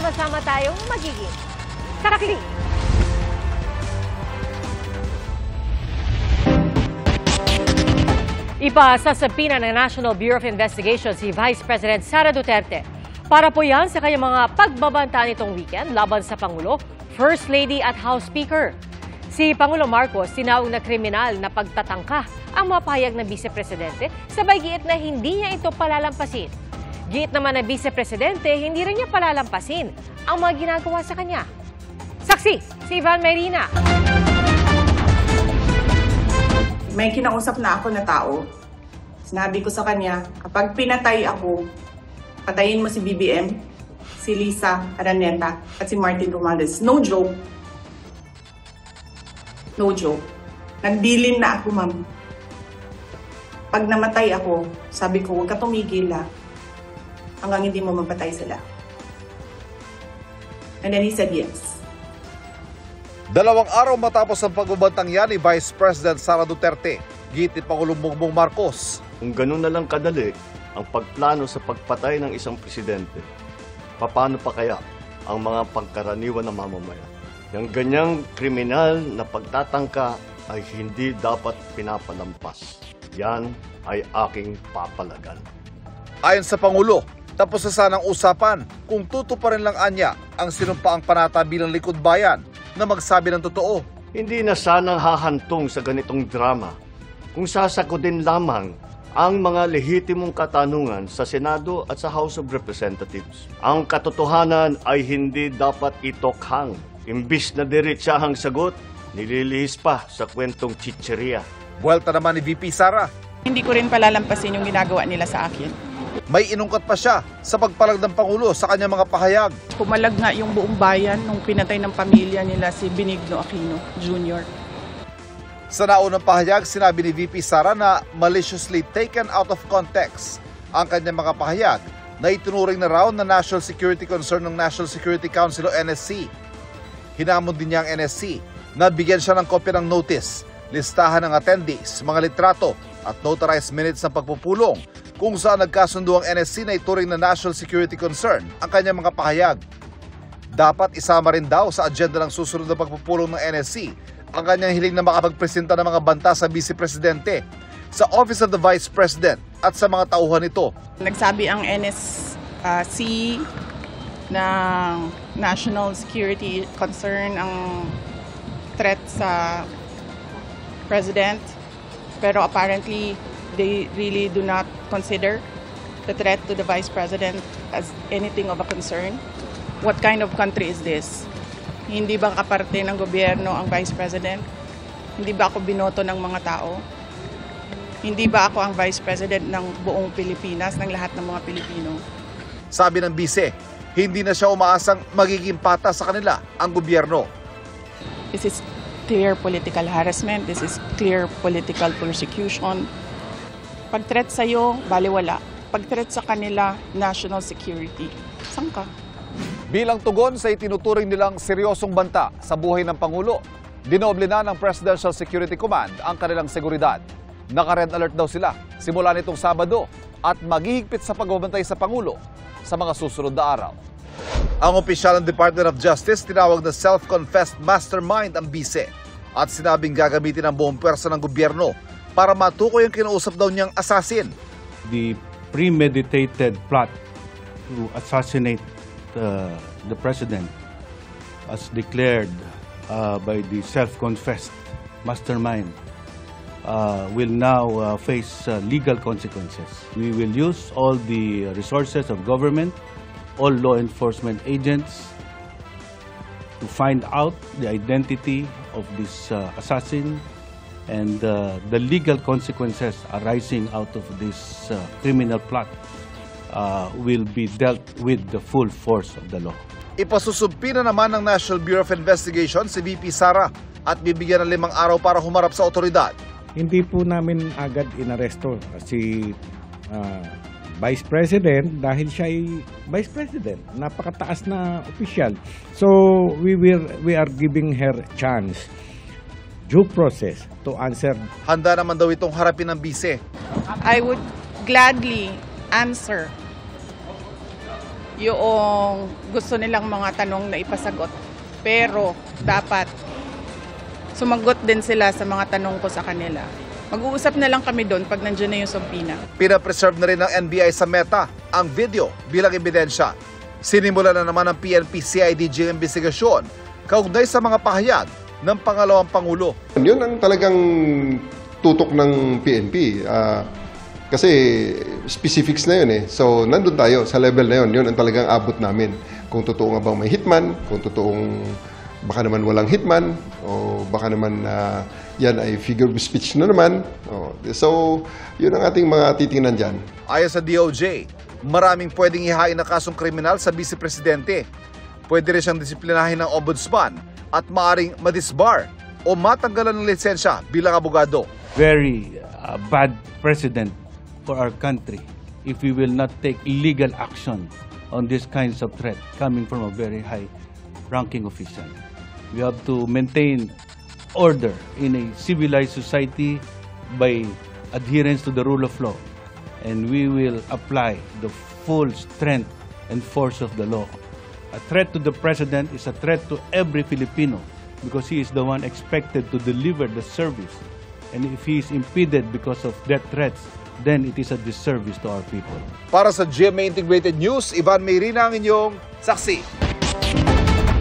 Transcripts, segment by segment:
sama-sama tayong magiging saksi. Ipasasabina ng National Bureau of Investigation si Vice President Sara Duterte para po yan sa kanyang mga pagbabanta nitong weekend laban sa Pangulo, First Lady at House Speaker. Si Pangulo Marcos tinawag na kriminal na pagtatangka ang mapahayag ng Vice Presidente sabay giit na hindi niya ito palalampasin. Giit naman ng Vice Presidente, hindi rin niya palalampasin ang mga ginagawa sa kanya. Saksi, si Ivan Mayrina. May kinausap na ako na tao. Sinabi ko sa kanya, kapag pinatay ako, patayin mo si BBM, si Lisa Araneta, at si Martin Romualdez. No joke. No joke. Nagdilin na ako, ma'am. Pag namatay ako, sabi ko, huwag ka tumigil hanggang hindi mo mapatay sila. And then he said yes. 2 araw matapos ang pagbabantang yan ni Vice President Sara Duterte, giit ni Pangulong Bongbong Marcos. Kung ganun na lang kadali ang pagplano sa pagpatay ng isang presidente, paano pa kaya ang mga pagkaraniwan ng mamamayan? Yung ganyang kriminal na pagtatangka ay hindi dapat pinapalampas. Yan ay aking papalagan. Ayon sa Pangulo, tapos na sanang usapan kung tutuparin lang anya ang sinumpaang panata bilang likod bayan na magsabi ng totoo. Hindi na sanang hahantong sa ganitong drama kung sasagutin lamang ang mga lehitimong katanungan sa Senado at sa House of Representatives. Ang katotohanan ay hindi dapat itokhang. Imbis na diretsahang sagot, nililihis pa sa kwentong chicheria. Buwelta naman ni VP Sara. Hindi ko rin palalampasin yung ginagawa nila sa akin. May inungkat pa siya sa pagpalag ng Pangulo sa kanyang mga pahayag. Pumalag nga yung buong bayan nung pinatay ng pamilya nila si Benigno Aquino Jr. Sa naunang pahayag, sinabi ni VP Sara na maliciously taken out of context ang kanyang mga pahayag na itunuring na raw na national security concern ng National Security Council o NSC. Hinamon din niya ang NSC na bigyan siya ng kopya ng notice, listahan ng attendees, mga litrato at notarized minutes ng pagpupulong kung saan nagkasundo ang NSC na ituring na national security concern ang kanyang mga pahayag. Dapat isama rin daw sa agenda ng susunod na pagpupulong ng NSC ang kanyang hiling na makapagpresenta ng mga banta sa Vice Presidente, sa Office of the Vice President at sa mga tauhan nito. Nagsabi ang NSC na national security concern ang threat sa President, pero apparently they really do not consider the threat to the Vice President as anything of a concern. What kind of country is this? Hindi ba kaparte ng gobyerno ang Vice President? Hindi ba ako binoto ng mga tao? Hindi ba ako ang Vice President ng buong Pilipinas, ng lahat ng mga Pilipino? Sabi ng bise, hindi na siya umaasang magiging pata sa kanila ang gobyerno. This is clear political harassment. This is clear political persecution. Pag-threat sa'yo, baliwala. Pag-threat sa kanila, national security. Saan ka? Bilang tugon sa itinuturing nilang seryosong banta sa buhay ng Pangulo, dinoble na ng Presidential Security Command ang kanilang seguridad. Naka-red alert daw sila simula nitong Sabado at maghihigpit sa pagbabantay sa Pangulo sa mga susunod na araw. Ang opisyal ng Department of Justice tinawag na self-confessed mastermind ang bise at sinabing gagamitin ang buong pwersa ng gobyerno para matukoy ang kinausap daw niyang assassin. The premeditated plot to assassinate the president, as declared by the self-confessed mastermind, will now face legal consequences. We will use all the resources of government, all law enforcement agents, to find out the identity of this assassin and the legal consequences arising out of this criminal plot will be dealt with the full force of the law. Ipasusumpi na naman ng National Bureau of Investigation si VP Sara at bibigyan ng 5 araw para humarap sa otoridad. Hindi po namin agad inaresto si Vice President dahil siya ay Vice President, napakataas na opisyal. So we are giving her chance, due process to answer. Handa naman daw itong harapin ng bise. I would gladly answer yung gusto nilang mga tanong na ipasagot. Pero dapat sumagot din sila sa mga tanong ko sa kanila. Mag-uusap na lang kami doon pag nandiyan na yung subpoena. Pinapreserve na rin ng NBI sa Meta ang video bilang ebidensya. Sinimula na naman ng PNP-CIDG investigasyon kaugnay sa mga pahayag ng pangalawang Pangulo. Yun ang talagang tutok ng PNP. Kasi specifics na yun eh. So, nandun tayo sa level na yun. Yun ang talagang abot namin. Kung totoo nga bang may hitman, kung totoong baka naman walang hitman, o baka naman yan ay figure of speech na naman. So, yun ang ating mga titingnan dyan. Ayon sa DOJ, maraming pwedeng ihain na kasong kriminal sa Vice Presidente. Pwede rin siyang disiplinahin ng ombudsman at maaring madisbar o matanggalan ng lisensya bilang abogado. Very bad precedent for our country if we will not take legal action on these kinds of threat coming from a very high-ranking official. We have to maintain order in a civilized society by adherence to the rule of law, and we will apply the full strength and force of the law. A threat to the president is a threat to every Filipino because he is the one expected to deliver the service. And if he is impeded because of that threats, then it is a disservice to our people. Para sa GMA Integrated News, Ivan Mayrina ang inyong saksi.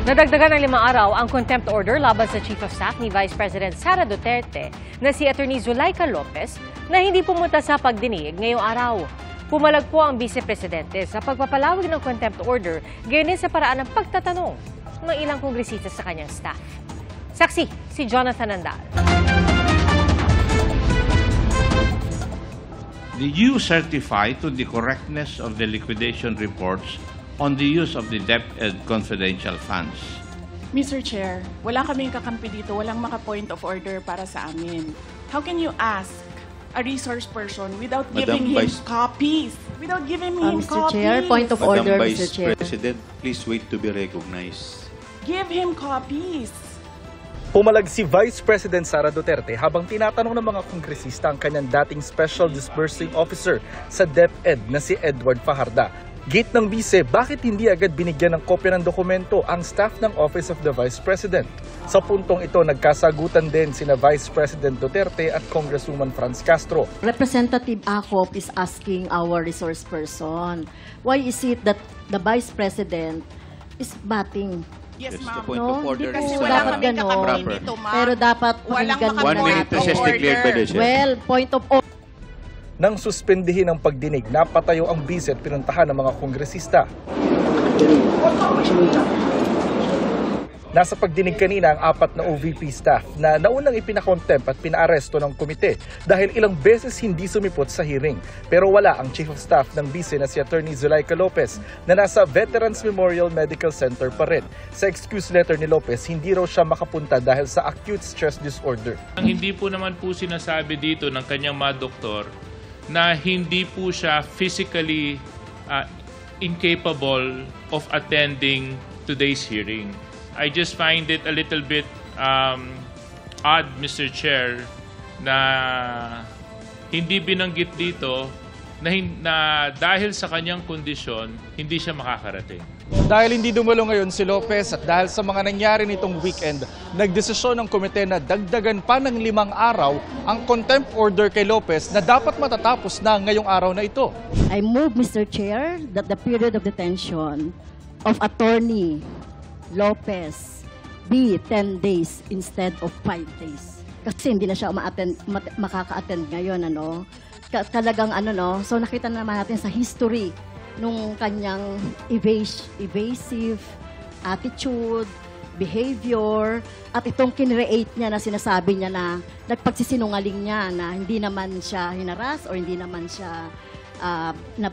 Nadagdagan ng 5 araw ang contempt order laban sa Chief of Staff ni Vice President Sara Duterte na si Attorney Zulaika Lopez na hindi pumunta sa pagdinig ngayong araw. Pumalag po ang Vice Presidente sa pagpapalawig ng contempt order gayon din sa paraan ng pagtatanong ng ilang kongresista sa kanyang staff. Saksi, si Jonathan Andal. Did you certify to the correctness of the liquidation reports on the use of the DepEd confidential funds? Mr. Chair, wala kaming kakampi dito, walang maka-point of order para sa amin. How can you ask a resource person without giving him copies? Without giving him Mr. copies? Chair, point of order, Madam Mr. Chair. Vice President, please wait to be recognized. Give him copies. Pumalag si Vice President Sara Duterte habang tinatanong ng mga kongresista ang kanyang dating Special Disbursing Officer sa DepEd na si Edward Fajarda. Gate ng Vice, bakit hindi agad binigyan ng kopya ng dokumento ang staff ng Office of the Vice President? Sa puntong ito, nagkasagutan din sina Vice President Duterte at Congresswoman Franz Castro. Representative Acop is asking our resource person, why is it that the Vice President is batting? Yes, Yes, the ma'am. point of order Kasi is wala dapat kaming ganon. kakampi dito, ma'am. Pero dapat Walang pakinggan mo 1 minute natin. recess declared by the chair. Well, point of order. Nang suspendihin ang pagdinig, napatayo ang Vice at pinuntahan ng mga kongresista. Nasa pagdinig kanina ang 4 na OVP staff na naunang ipinakontempt at pinaaresto ng komite dahil ilang beses hindi sumipot sa hearing. Pero wala ang Chief of Staff ng Vice na si Attorney Zulaika Lopez na nasa Veterans Memorial Medical Center pa rin. Sa excuse letter ni Lopez, hindi raw siya makapunta dahil sa acute stress disorder. Ang hindi po naman po sinasabi dito ng kanyang mga doktor na hindi po siya physically incapable of attending today's hearing. I just find it a little bit odd, Mr. Chair, na hindi binanggit dito na dahil sa kanyang kondisyon, hindi siya makakarating. Dahil hindi dumalo ngayon si Lopez at dahil sa mga nangyari nitong weekend, nagdesisyon ng komite na dagdagan pa ng 5 araw ang contempt order kay Lopez na dapat matatapos na ngayong araw na ito. I move, Mr. Chair, that the period of detention of Attorney Lopez be 10 days instead of 5 days. Kasi hindi na siya makaka-attend ngayon, ano. Talagang so nakita naman natin sa history nung kanyang evasive attitude, behavior, at itong kinreate niya na sinasabi niya na nagpagsisinungaling niya na hindi naman siya hinaras or hindi naman siya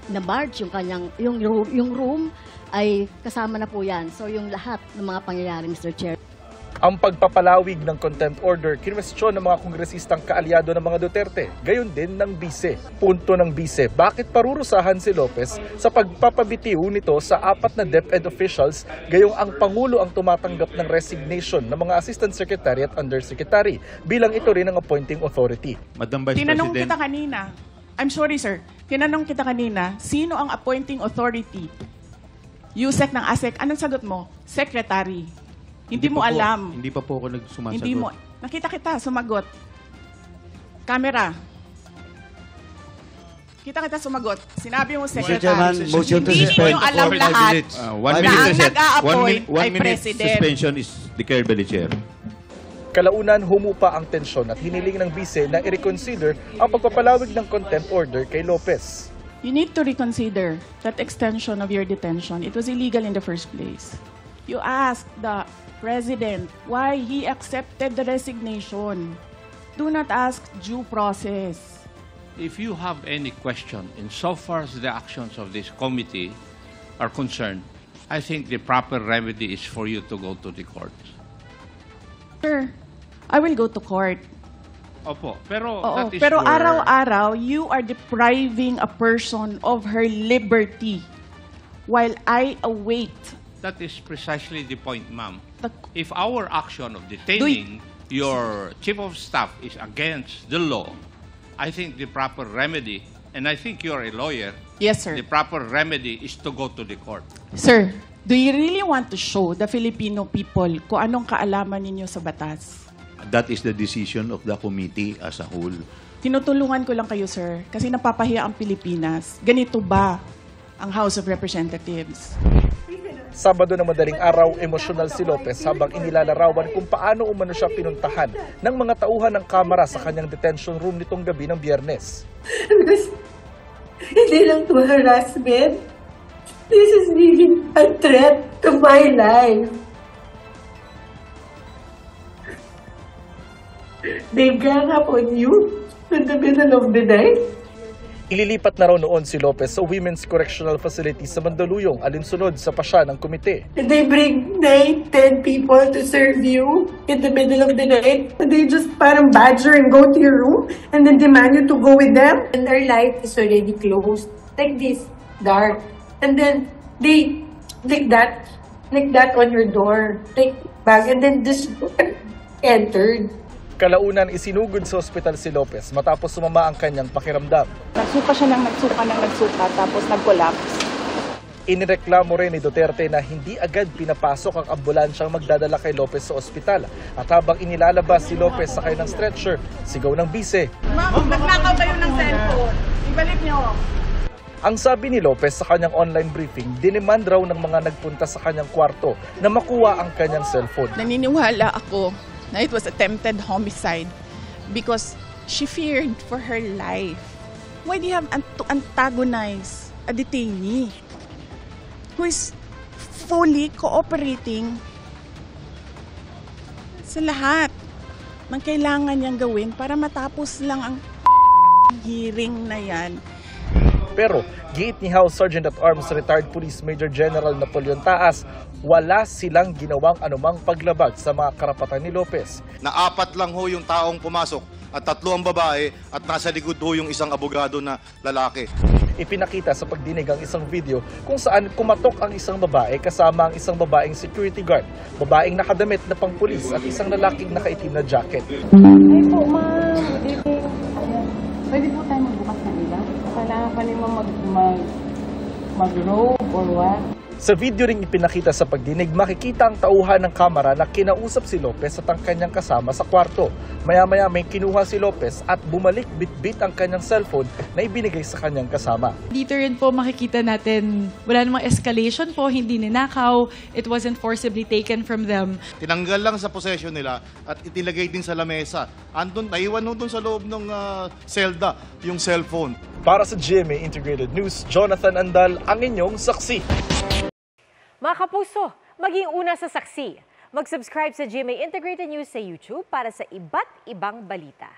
na-barge yung room ay kasama na po yan. So yung lahat ng mga pangyayari, Mr. Chair. Ang pagpapalawig ng contempt order, kinwestiyon ng mga kongresistang kaalyado ng mga Duterte. Gayon din ng Vice. Punto ng Vice, bakit parurusahan si Lopez sa pagpapabitiw nito sa 4 na DepEd officials gayong ang Pangulo ang tumatanggap ng resignation ng mga Assistant Secretary at Undersecretary bilang ito rin ang appointing authority. Madam Vice Tinanong President. kita kanina, I'm sorry sir, tinanong kita kanina, sino ang appointing authority USEC ng ASEC, anong sagot mo? Secretary. Hindi mo alam. Hindi pa po ako nagsumasagot. Hindi mo. Nakita kita, sumagot. Camera. Kita sumagot. Sinabi mo, Secretary. Chairman, motion to Hindi suspend ninyo alam for 5 lahat minutes. 1 na minute ang reset. nag-a-appoint ay One minute President. suspension is declared by the Chair. Kalaunan humupa ang tensyon at hiniling ng bise na i-reconsider ang pagpapalawig ng contempt order kay Lopez. You need to reconsider that extension of your detention. It was illegal in the first place. You asked the President why he accepted the resignation. Do not ask due process. If you have any question insofar as the actions of this committee are concerned, I think the proper remedy is for you to go to the court. Sir, I will go to court. Opo, pero Oo, that is pero your... araw-araw, you are depriving a person of her liberty while I await. That is precisely the point, ma'am. The- If our action of detaining your chief of staff is against the law, I think the proper remedy, and I think you're a lawyer, Yes, sir. the proper remedy is to go to the court. Sir, do you really want to show the Filipino people kung anong kaalaman ninyo sa batas? That is the decision of the committee as a whole. Tinutulungan ko lang kayo, sir, kasi napapahiya ang Pilipinas. Ganito ba ang House of Representatives? Sabado na madaling araw, emosyonal si Lopez habang inilalarawan kung paano umano siya pinuntahan ng mga tauhan ng Kamara sa kanyang detention room nitong gabi ng Biyernes. Because hindi lang to harassment. This is really a threat to my life. They gang up on you in the middle of the night. Ililipat na raw noon si Lopez sa Women's Correctional Facility sa Mandaluyong alinsunod sa pasya ng komite. And they bring 9-10 people to serve you in the middle of the night. And they just parang badger and go to your room and then demand you to go with them. And their light is already closed. Like this, dark. And then they like that on your door. Like back and then just entered. Kalaunan isinugod sa ospital si Lopez matapos sumama ang kanyang pakiramdam. Nagsuka siya ng nagsuka tapos nag-collapse. Inireklamo rin ni Duterte na hindi agad pinapasok ang ambulansyang magdadala kay Lopez sa ospital. At habang inilalabas si Lopez sakay ng stretcher, sigaw ng bise. Ma'am, nagnakaw kayo ng cellphone. Ibalik niyo. Ang sabi ni Lopez sa kanyang online briefing, dinemand raw ng mga nagpunta sa kanyang kwarto na makuha ang kanyang cellphone. Naniniwala ako na it was attempted homicide because she feared for her life. Why do you have to antagonize a detainee who is fully cooperating sa lahat ng kailangan niyang gawin para matapos lang ang hearing na yan? Pero, giit ni House Sergeant at Arms Retired Police Major General Napoleon Taas, wala silang ginawang anumang paglabag sa mga karapatan ni Lopez. Na 4 lang ho yung taong pumasok at 3 ang babae at nasa likod ho yung isang abogado na lalaki. Ipinakita sa pagdinig ang isang video kung saan kumatok ang isang babae kasama ang isang babaeng security guard, babaeng nakadamit na pangpulis at isang lalaking nakaitim na jacket. Ay po, ma'am. Pwede po tayo magbukas ng iba? Kailangan pa naman mag-robe or what? Sa video ring ipinakita sa pagdinig, makikita ang tauhan ng kamera na kinausap si Lopez at ang kanyang kasama sa kwarto. Maya-maya may kinuha si Lopez at bumalik bit-bit ang kanyang cellphone na ibinigay sa kanyang kasama. Dito rin po makikita natin wala namang escalation po, hindi ninakaw, it wasn't forcibly taken from them. Tinanggal lang sa possession nila at itinagay din sa lamesa. Andun, naiwan doon sa loob ng selda yung cellphone. Para sa GMA Integrated News, Jonathan Andal, ang inyong saksi. Mga kapuso, maging una sa saksi. Mag-subscribe sa GMA Integrated News sa YouTube para sa iba't ibang balita.